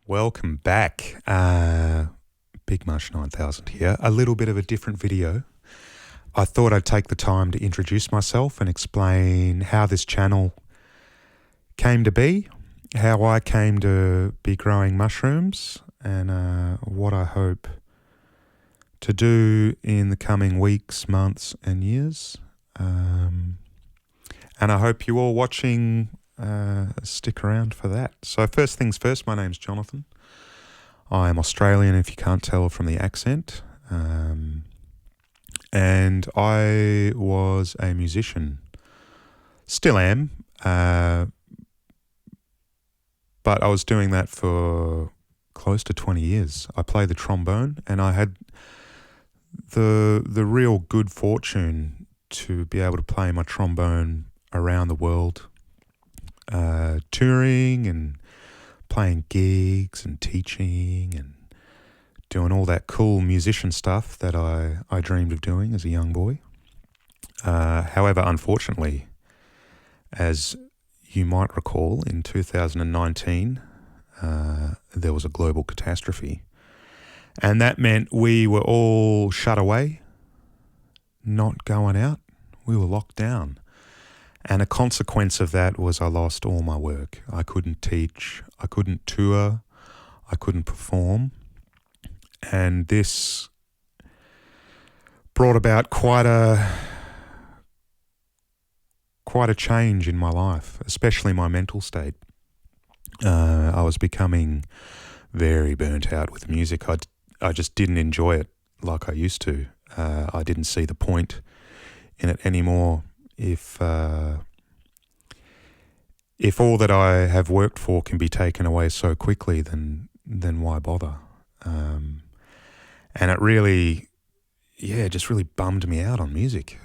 Welcome back. Big Mush 9000 here. A little bit of a different video. I thought I'd take the time to introduce myself and explain how this channel came to be, how I came to be growing mushrooms, and what I hope to do in the coming weeks, months, and years. And I hope you all watching stick around for that. So first things first, my name's Jonathan. I'm Australian, if you can't tell from the accent. And I was a musician. Still am. But I was doing that for close to 20 years. I played the trombone, and I had the real good fortune to be able to play my trombone around the world, touring and playing gigs and teaching and doing all that cool musician stuff that I dreamed of doing as a young boy. However, unfortunately, as you might recall, in 2019, there was a global catastrophe. And that meant we were all shut away, not going out. We were locked down. And a consequence of that was I lost all my work. I couldn't teach, I couldn't tour, I couldn't perform. And this brought about quite a change in my life, especially my mental state. I was becoming very burnt out with music. I just didn't enjoy it like I used to. I didn't see the point in it anymore. If all that I have worked for can be taken away so quickly, then why bother? And it really, just really bummed me out on music.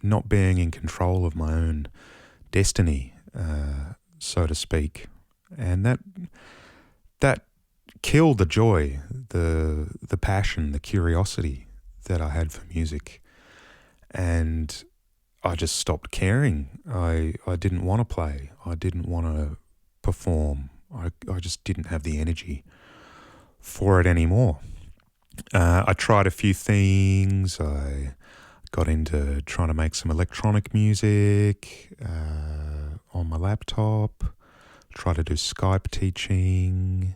Not being in control of my own destiny, so to speak. And that killed the joy, the passion, the curiosity that I had for music. And I just stopped caring. I didn't want to play. I didn't want to perform. I just didn't have the energy for it anymore. I tried a few things. I got into trying to make some electronic music on my laptop, tried to do Skype teaching.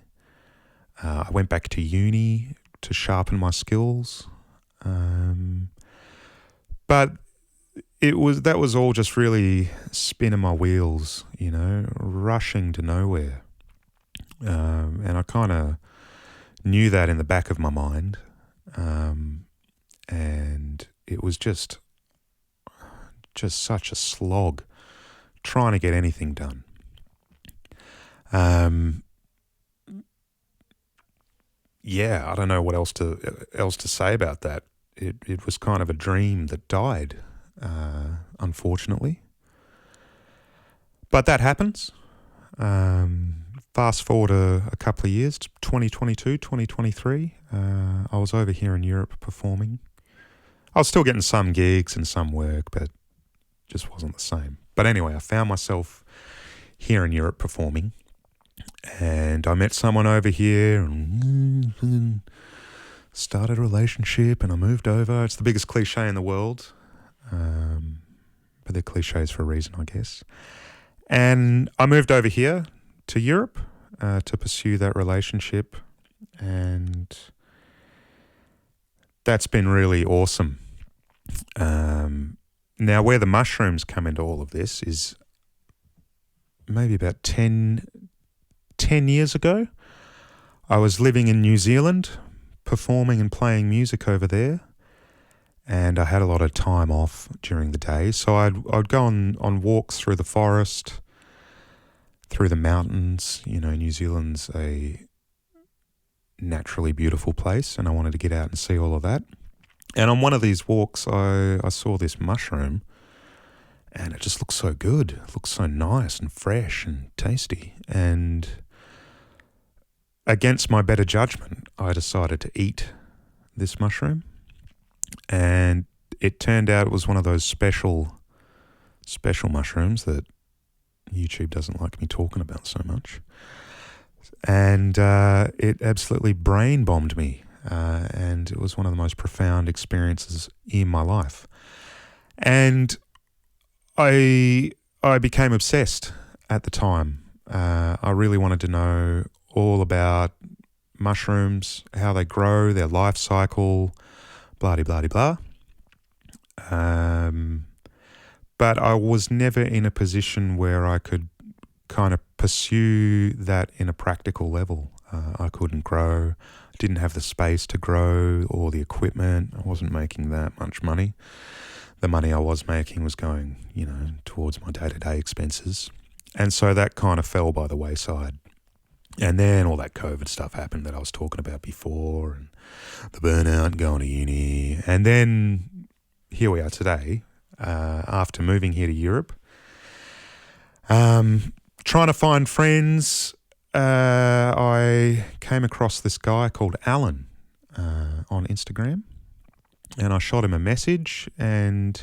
I went back to uni to sharpen my skills. But that was all just really spinning my wheels, rushing to nowhere. And I kind of knew that in the back of my mind. And it was just such a slog trying to get anything done. I don't know what else to say about that. It was kind of a dream that died, unfortunately. But that happens. Fast forward a couple of years, 2022, 2023, I was over here in Europe performing. I was still getting some gigs and some work, but just wasn't the same. But anyway, I found myself here in Europe performing, and I met someone over here and started a relationship, and I moved over. It's the biggest cliche in the world, but they're cliches for a reason, I guess. And I moved over here to Europe to pursue that relationship, and that's been really awesome. Now, where the mushrooms come into all of this is maybe about 10 years ago. I was living in New Zealand, performing and playing music over there, and I had a lot of time off during the day, so I'd go on walks through the forest, through the mountains. New Zealand's a naturally beautiful place, and I wanted to get out and see all of that. And on one of these walks, I saw this mushroom, and it just looked so good. It looked so nice and fresh and tasty. And against my better judgment, I decided to eat this mushroom. And it turned out it was one of those special mushrooms that YouTube doesn't like me talking about so much. And it absolutely brain bombed me. And it was one of the most profound experiences in my life. And I became obsessed at the time. I really wanted to know all about mushrooms, how they grow, their life cycle, blah de blah de blah. But I was never in a position where I could kind of pursue that in a practical level. I couldn't grow, didn't have the space to grow or the equipment. I wasn't making that much money. The money I was making was going, towards my day-to-day expenses. And so that kind of fell by the wayside. And then all that COVID stuff happened that I was talking about before, and the burnout, going to uni. And then here we are today, after moving here to Europe. Trying to find friends, I came across this guy called Alan on Instagram, and I shot him a message. And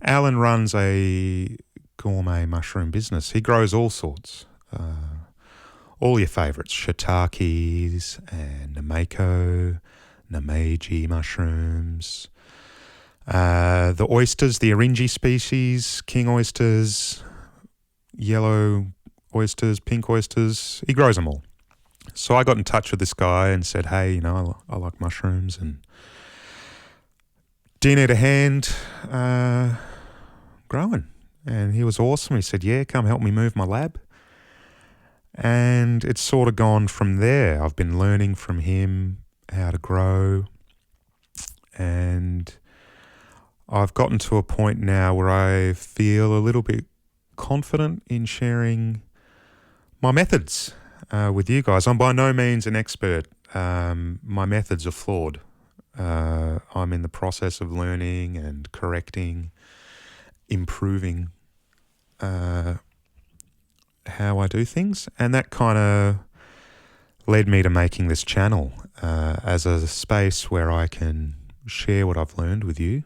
Alan runs a gourmet mushroom business. He grows all sorts, all your favourites, shiitakes and nameko, nameji mushrooms, the oysters, the Arinji species, king oysters, yellow oysters, pink oysters. He grows them all. So I got in touch with this guy and said, hey, I like mushrooms, and do you need a hand growing? And he was awesome. He said, yeah, come help me move my lab. And it's sort of gone from there. I've been learning from him how to grow, and I've gotten to a point now where I feel a little bit confident in sharing my methods with you guys. I'm by no means an expert. My methods are flawed. I'm in the process of learning and correcting, improving how I do things. And that kind of led me to making this channel as a space where I can share what I've learned with you.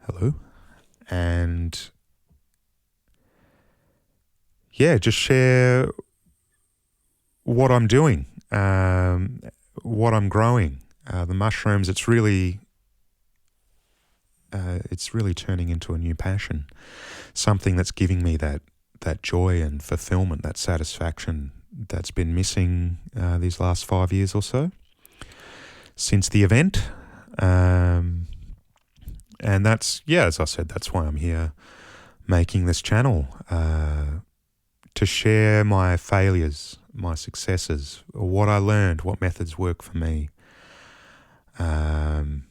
Hello. And yeah, just share what I'm doing, what I'm growing. The mushrooms, it's really turning into a new passion, something that's giving me that joy and fulfillment, that satisfaction that's been missing these last 5 years or so since the event. And that's, as I said, that's why I'm here making this channel, to share my failures, my successes, what I learned, what methods work for me. And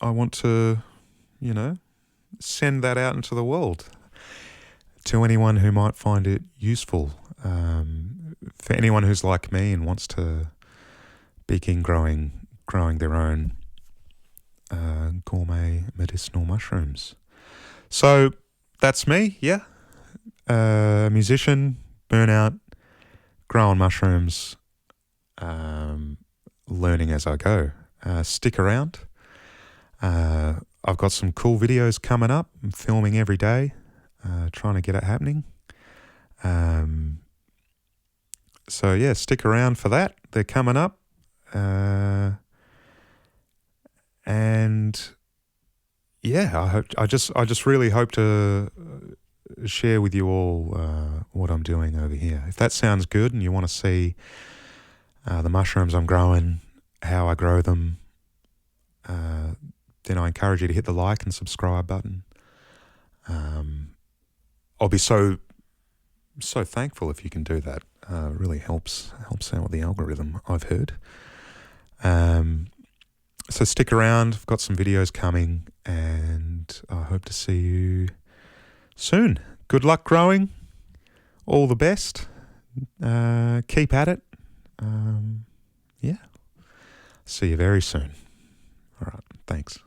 I want to, send that out into the world to anyone who might find it useful. For anyone who's like me and wants to begin growing their own gourmet medicinal mushrooms. So that's me, a musician, burnout, growing mushrooms, learning as I go. Stick around. I've got some cool videos coming up. I'm filming every day, trying to get it happening. So stick around for that. They're coming up. And I just really hope to share with you all what I'm doing over here. If that sounds good and you want to see the mushrooms I'm growing, how I grow them, then I encourage you to hit the like and subscribe button. I'll be so thankful if you can do that. It really helps out with the algorithm, I've heard. So stick around. I've got some videos coming, and I hope to see you soon. Good luck growing. All the best. Keep at it. See you very soon. All right. Thanks.